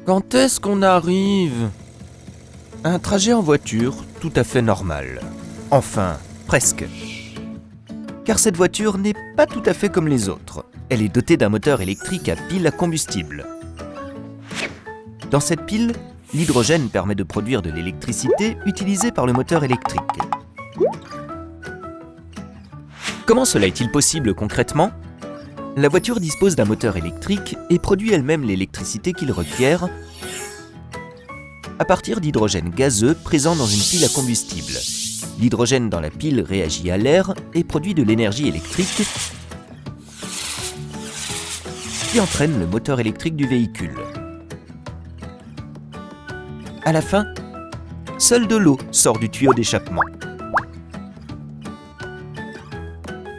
Quand est-ce qu'on arrive ? Un trajet en voiture tout à fait normal. Enfin, presque. Car cette voiture n'est pas tout à fait comme les autres. Elle est dotée d'un moteur électrique à pile à combustible. Dans cette pile, l'hydrogène permet de produire de l'électricité utilisée par le moteur électrique. Comment cela est-il possible concrètement ? La voiture dispose d'un moteur électrique et produit elle-même l'électricité qu'il requiert à partir d'hydrogène gazeux présent dans une pile à combustible. L'hydrogène dans la pile réagit à l'air et produit de l'énergie électrique qui entraîne le moteur électrique du véhicule. À la fin, seule de l'eau sort du tuyau d'échappement.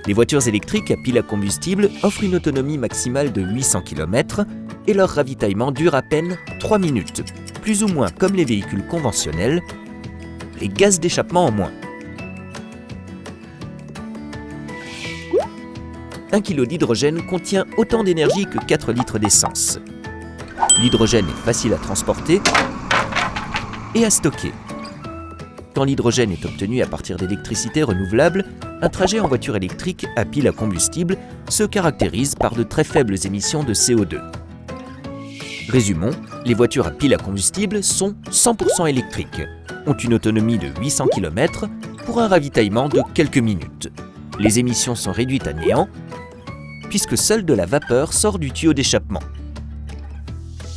Les voitures électriques à pile à combustible offrent une autonomie maximale de 800 km et leur ravitaillement dure à peine 3 minutes, plus ou moins comme les véhicules conventionnels, les gaz d'échappement en moins. 1 kg d'hydrogène contient autant d'énergie que 4 litres d'essence. L'hydrogène est facile à transporter et à stocker. Quand l'hydrogène est obtenu à partir d'électricité renouvelable, un trajet en voiture électrique à pile à combustible se caractérise par de très faibles émissions de CO2. Résumons, les voitures à pile à combustible sont 100% électriques, ont une autonomie de 800 km pour un ravitaillement de quelques minutes. Les émissions sont réduites à néant, puisque seule de la vapeur sort du tuyau d'échappement.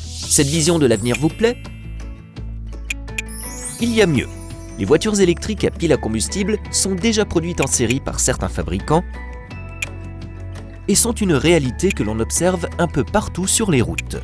Cette vision de l'avenir vous plaît ? Il y a mieux. Les voitures électriques à pile à combustible sont déjà produites en série par certains fabricants et sont une réalité que l'on observe un peu partout sur les routes.